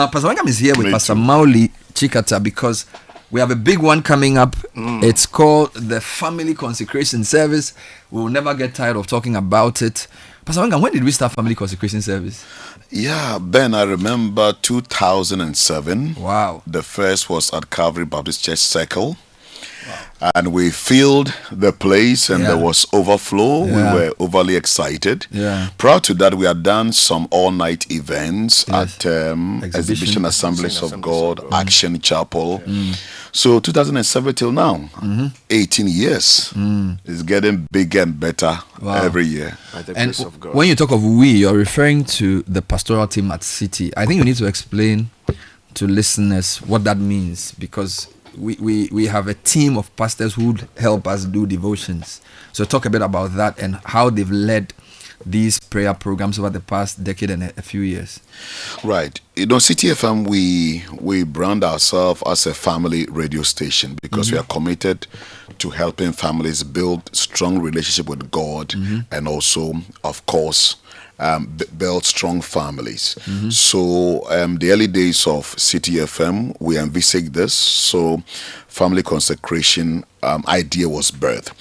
Pastor Wengam is here with Pastor Mauli Chikata because we have a big one coming up. It's called the Family Consecration Service. We will never get tired of talking about it. Pastor Wengam, when did we start Family Consecration Service? Yeah, Ben, I remember 2007. Wow. The first was at Calvary Baptist Church Circle. Wow. And we filled the place and there was overflow. We were overly excited. Prior to that, we had done some all-night events at Exhibition Assemblies of God, Action Chapel. So 2007 till now, 18 years. It's getting bigger and better every year. By the grace of God. When you talk of we, you're referring to the pastoral team at City. I think you need to explain to listeners what that means, because we have a team of pastors who help us do devotions. So talk a bit about that and how they've led these prayer programs over the past decade and a few years. Right. You know, CTFM, we brand ourselves as a family radio station because we are committed to helping families build strong relationship with God and also, of course, build strong families. So the early days of CTFM, we envisaged this. So family consecration idea was birthed.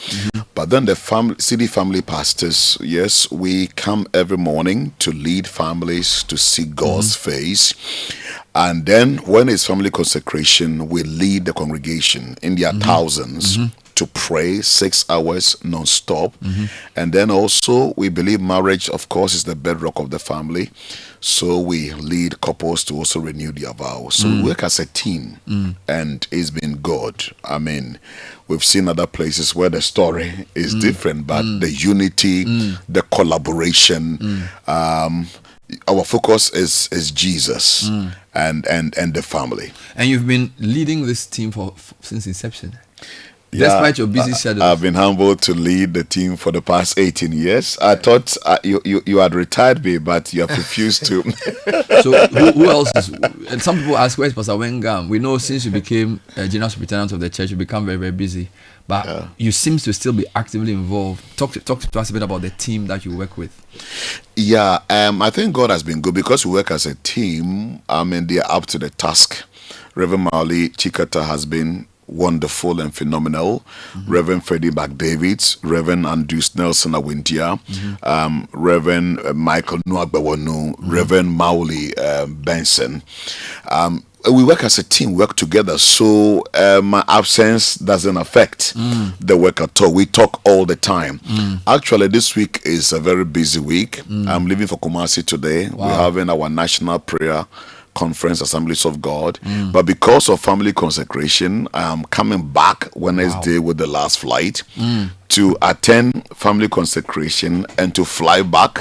But then the city family pastors, yes, we come every morning to lead families to see God's face. And then when it's family consecration, we lead the congregation in their thousands to pray 6 hours non-stop. And then also we believe marriage, of course, is the bedrock of the family. So we lead couples to also renew their vows. So we work as a team and it's been good. I mean, we've seen other places where the story is different, but the unity, the collaboration, our focus is Jesus and the family. And you've been leading this team since inception. Despite your busy schedule. I've been humbled to lead the team for the past 18 years. I thought you had retired me, but you have refused to. So who else is? And some people ask, where's Pastor Wengam? We know since you became a general superintendent of the church, you become very, very busy. But you seem to still be actively involved. Talk to us a bit about the team that you work with. Yeah, I think God has been good because we work as a team. I mean, they are up to the task. Rev Mauli Chikata has been wonderful and phenomenal. Reverend Freddie McDavid, Reverend Andrews Nelson Awintia, Reverend Michael Nuagbawonu, Reverend Mauli Benson. We work as a team, work together, so my absence doesn't affect the work at all. We talk all the time. Actually, this week is a very busy week. I'm leaving for Kumasi today. We're having our national prayer conference, Assemblies of God, but because of family consecration, I'm coming back Wednesday with the last flight to attend family consecration and to fly back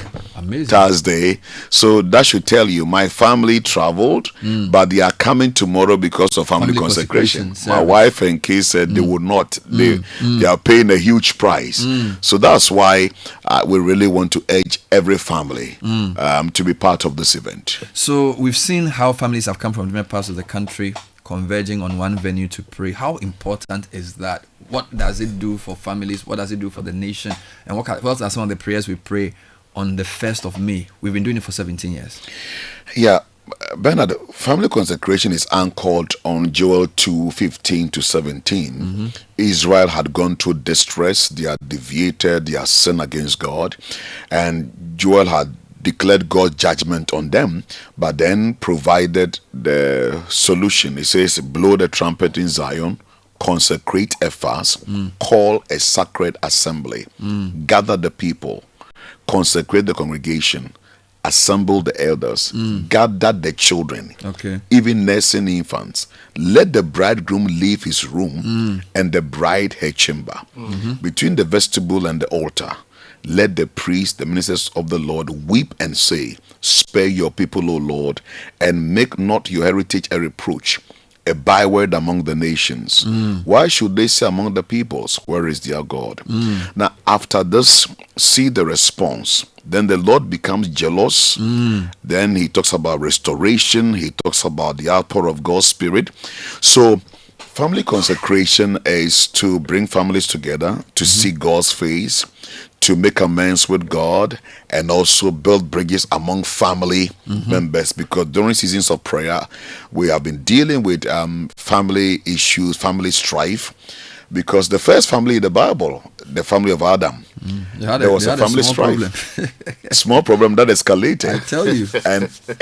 Thursday. So that should tell you my family traveled, but they are coming tomorrow because of family consecration. My wife and kids said they would not. They are paying a huge price. So that's why we really want to urge every family to be part of this event. So we've seen how families have come from different parts of the country converging on one venue to pray. How important is that? What does it do for families? What does it do for the nation? And what are some of the prayers we pray on the 1st of May? We've been doing it for 17 years. Yeah, Bernard, family consecration is anchored on Joel 2:15-17. Israel had gone through distress. They had deviated their sin against God. And Joel had declared God's judgment on them, but then provided the solution. It says, blow the trumpet in Zion, consecrate a fast, call a sacred assembly, gather the people, consecrate the congregation, assemble the elders, gather the children, even nursing infants. Let the bridegroom leave his room and the bride her chamber. Between the vestibule and the altar, let the priests, the ministers of the Lord, weep and say, spare your people, O Lord, and make not your heritage a reproach, a byword among the nations. Why should they say among the peoples, where is their God? Now, after this, see the response. Then the Lord becomes jealous. Then he talks about restoration. He talks about the outpour of God's Spirit. So Family consecration is to bring families together, to see God's face, to make amends with God, and also build bridges among family members. Because during seasons of prayer, we have been dealing with family issues, family strife. Because the first family in the Bible, the family of Adam, there was a family strife. Small problem that escalated. I tell you.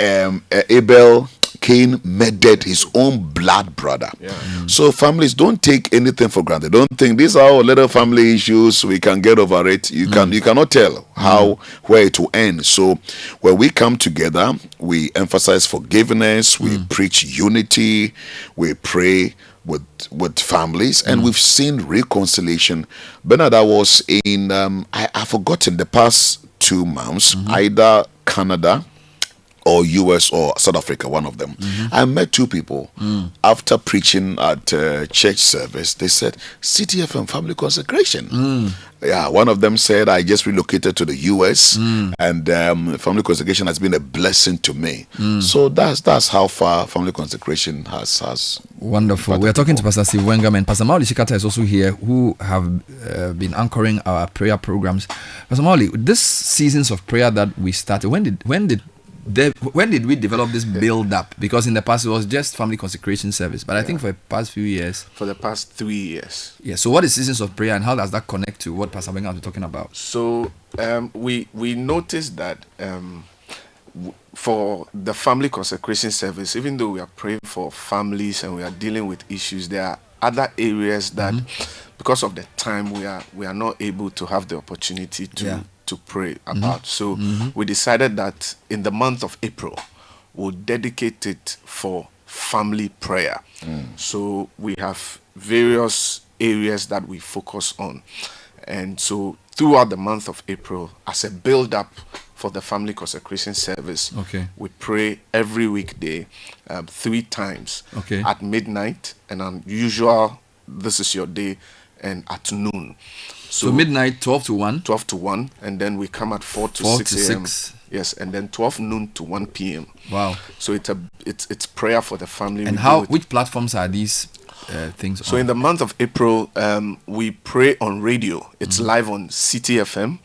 And Abel, Cain murdered his own blood brother. So families, don't take anything for granted. Don't think these are our little family issues, we can get over it. You cannot tell where it will end. So when we come together, we emphasize forgiveness, we preach unity, we pray with families, and we've seen reconciliation. Bernard, I was in I've forgotten the past 2 months, either Canada or US or South Africa, one of them. I met 2 people after preaching at church service. They said, CTFM Family Consecration. Yeah, one of them said, I just relocated to the US, and Family Consecration has been a blessing to me. So that's how far Family Consecration has wonderful. We are talking to Pastor Stephen Wengam, and Pastor Mauli Shikata is also here, who have been anchoring our prayer programs. Pastor Mauli, this seasons of prayer that we started, when did we develop this build up? Because in the past it was just Family Consecration Service, but I think for the past few years, for the past 3 years. Yeah. So what is seasons of prayer, and how does that connect to what Pastor Wengam was talking about? So we noticed that for the Family Consecration Service, even though we are praying for families and we are dealing with issues, there are other areas that, because of the time, we are not able to have the opportunity to pray about. So we decided that in the month of April, we'll dedicate it for family prayer. So we have various areas that we focus on. And so throughout the month of April, as a build-up for the Family Consecration Service, we pray every weekday 3 times at midnight, and on usual, this is your day, and at noon. So midnight, 12 to 1? 12 to 1, and then we come at 4 to 6 a.m. Yes, and then 12 noon to 1 p.m. Wow. So it's prayer for the family. And which platforms are these things So on? in the month of April, we pray on radio. It's live on CTFM.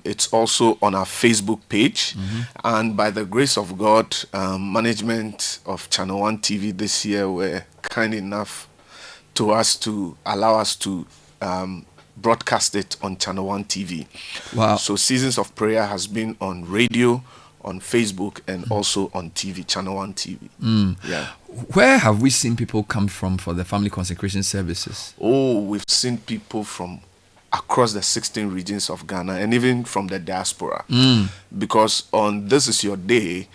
It's also on our Facebook page. And by the grace of God, management of ChannelOne TV this year were kind enough to allow us to broadcast it on ChannelOne TV. Wow. So Seasons of Prayer has been on radio, on Facebook, and also on TV, ChannelOne TV. Yeah. Where have we seen people come from for the Family Consecration Services? Oh, we've seen people from across the 16 regions of Ghana, and even from the diaspora. Because on This Is Your Day,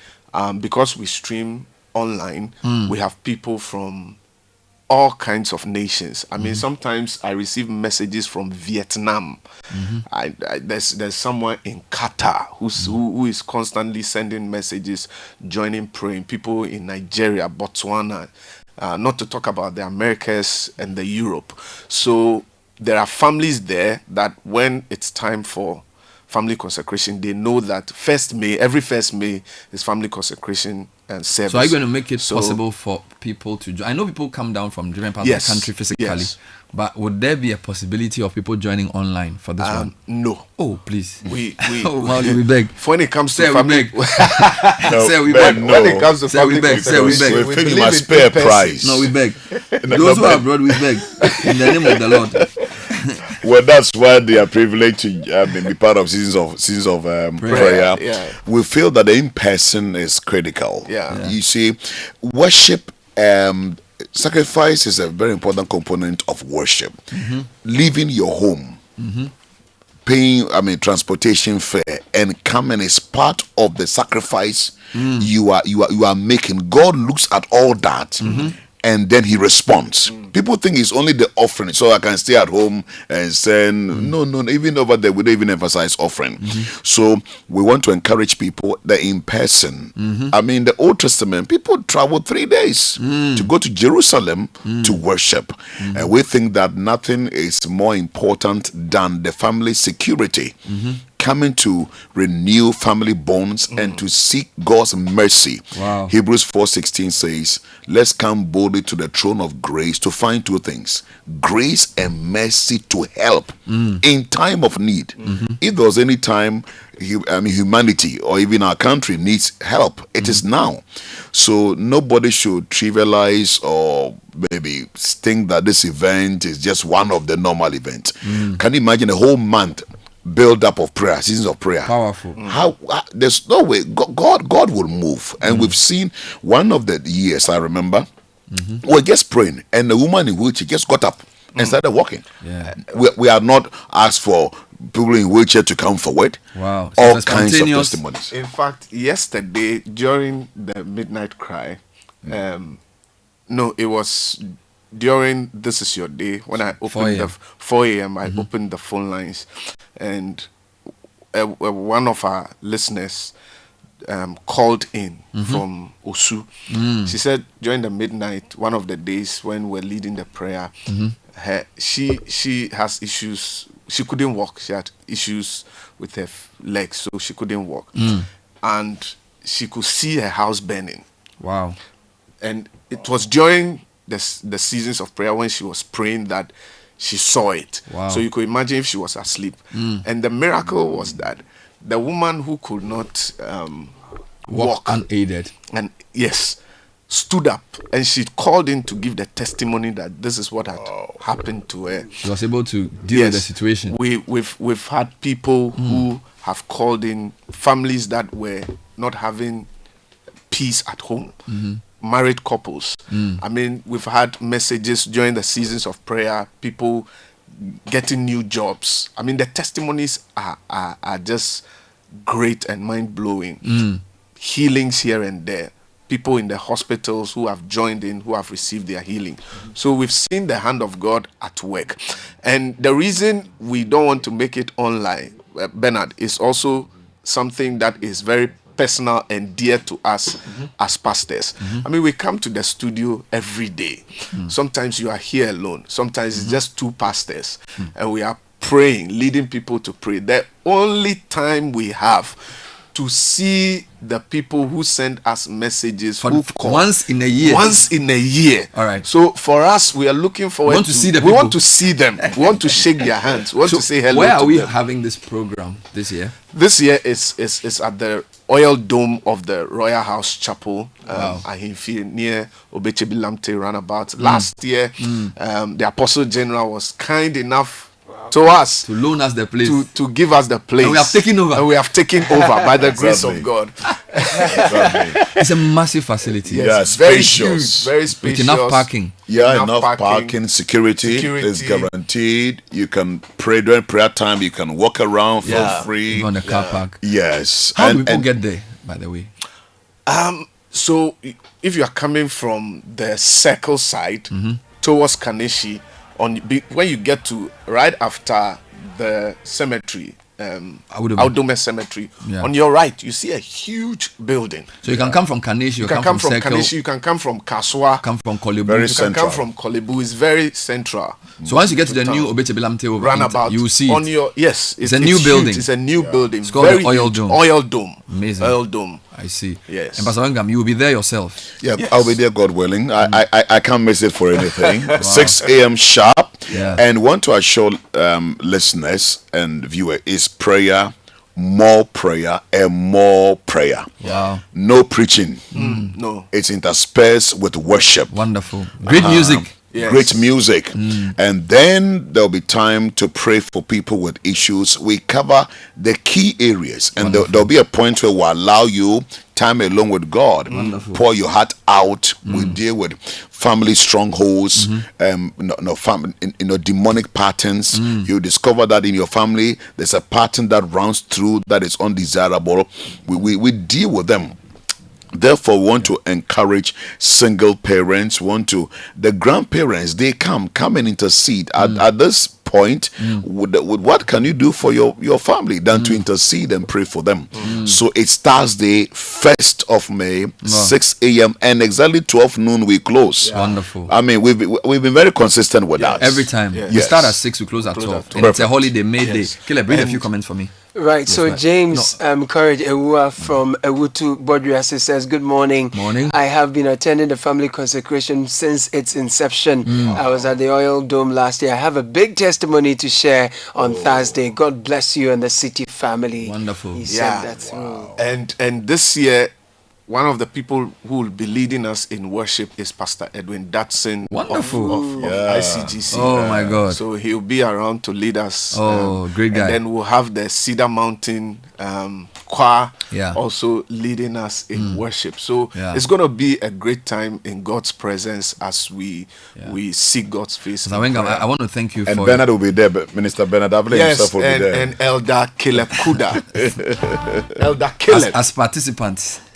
because we stream online, we have people from all kinds of nations. I mean, sometimes I receive messages from Vietnam. There's someone in Qatar who is constantly sending messages, joining, praying. People in Nigeria, Botswana, not to talk about the Americas and the Europe. So there are families there that when it's time for family consecration, they know that every 1st May is family consecration and service. So are you going to make it possible for people to join? I know people come down from different parts of the country physically, but would there be a possibility of people joining online for this one? No. Oh, please. We beg. When it comes to family, when it comes to family consecration, we think you must pay a price. No, we beg. Those who are abroad, we beg. In the name of the Lord. Well, that's why they are privileged to be part of seasons of prayer. We feel that the in-person is critical. You see, worship, sacrifice is a very important component of worship. Leaving your home, paying transportation fare, and coming is part of the sacrifice you are making. God looks at all that. And then he responds. People think it's only the offering, so I can stay at home and send. No, even over there, we don't even emphasize offering. So we want to encourage people that in person. I mean, the Old Testament, people traveled 3 days to go to Jerusalem to worship. And we think that nothing is more important than the family security. coming to renew family bonds and to seek God's mercy. Wow. Hebrews 4:16 says, let's come boldly to the throne of grace to find two things: grace and mercy to help in time of need. If there was any time humanity or even our country needs help, it is now. So nobody should trivialize or maybe think that this event is just one of the normal events. Can you imagine a whole month build up of prayer, seasons of prayer? Powerful. How there's no way God will move. And we've seen one of the years, I remember, we're just praying and the woman in wheelchair just got up and started walking. Yeah. We are not asked for people in wheelchair to come forward. Wow. So All it's kinds of spontaneous. testimonies. In fact, yesterday during the midnight cry, no, it was during This Is Your Day when I opened 4 a.m. the 4 a.m. I opened the phone lines, and one of our listeners called in from Osu. She said during the midnight, one of the days when we're leading the prayer, she has issues. She couldn't walk. She had issues with her legs, so she couldn't walk, and she could see her house burning. Wow. And it was during the seasons of prayer when she was praying that she saw it. Wow. So you could imagine if she was asleep. And the miracle was that the woman who could not walk unaided, and stood up, and she called in to give the testimony that this is what had happened to her. she was able to deal with the situation. We've had people who have called in, families that were not having peace at home, married couples. I mean, we've had messages during the seasons of prayer, people getting new jobs. I mean, the testimonies are just great and mind-blowing. Healings here and there. People in the hospitals who have joined in, who have received their healing. So we've seen the hand of God at work. And the reason we don't want to make it online, Bernard, is also something that is very personal and dear to us as pastors. I mean, we come to the studio every day. Sometimes you are here alone. Sometimes it's just two pastors. And we are praying, leading people to pray. The only time we have to see the people who send us messages who call once in a year. All right. So for us, we are looking forward. We want to see the We people. want to see them. We want to shake their hands. We want to say hello. Where are to we them. having this program this year? This year is at the Oil Dome of the Royal House Chapel, Wow. near Obechebi Lamte roundabout. Last year, the Apostle General was kind enough to us To loan us the place. to give us the place. And we have taken over. And we have taken over by the grace Exactly. of God. Exactly. It's a massive facility. Yeah, very spacious. huge, very spacious. With enough parking. Yeah, enough parking, security is guaranteed. You can pray during prayer time. You can walk around for free. Even on the car park. Yes. How do people get there, by the way? So if you are coming from the circle side towards Kaneshi, when you get to right after the cemetery, Audome Cemetery, Yeah. on your right you see a huge building. So you can come from Kaneshi, You can come from Circle, Kaneshi, you can come from Kaswa, come from Kolebu. Very you can central. come from Kolebu. It's very central. So once you get to the new Obechebilamte over, Roundabout, you will see on it. your It's a new huge. building. It's a new building. It's called very the Oil huge. Dome. Oil Dome. Amazing. Oil Dome. I see. Yes. And Pastor Wengam, you will be there yourself. Yeah, Yes. I'll be there, God willing. I can't miss it for anything. 6 a.m. sharp. Yeah. And want to assure listeners and viewers is prayer, more prayer, and more prayer. Wow. No preaching. No. It's interspersed with worship. Wonderful. Great music. Yes. Great music. And then there'll be time to pray for people with issues. We cover the key areas, and there'll be a point where we'll allow you time alone with God. Pour your heart out. We deal with family strongholds, demonic patterns. You discover that in your family there's a pattern that runs through that is undesirable. We deal with them. Therefore, we want to encourage single parents. The grandparents, they come and intercede. At this point, with what can you do for your family than to intercede and pray for them? So it's Thursday, 1st of May, 6 a.m. and exactly 12 noon we close. Wonderful. I mean, we've been very consistent with that. Every time. Yes. We start at 6, we close at 12. And it's a holiday, May Day. Yes. Caleb, read a few comments for me. Right, so ma'am. James Courage Ewua from Ewutu Bodriasi says, good morning. Morning. I have been attending the family consecration since its inception. I was at the Oil Dome last year. I have a big testimony to share on Thursday. God bless you and the city family. Wonderful. He said that through. And this year, one of the people who will be leading us in worship is Pastor Edwin Datson Wonderful. of ICGC. Oh my God. So he'll be around to lead us. Oh, great guy. And then we'll have the Cedar Mountain choir Yeah. also leading us in worship. So Yeah. it's going to be a great time in God's presence as we seek God's face. Pastor in Wengam, prayer. I want to thank you And for Bernard will be there, but Minister Bernard Avle himself Yes, will be there. and Elder Caleb Kuda. Elder Caleb. as participants.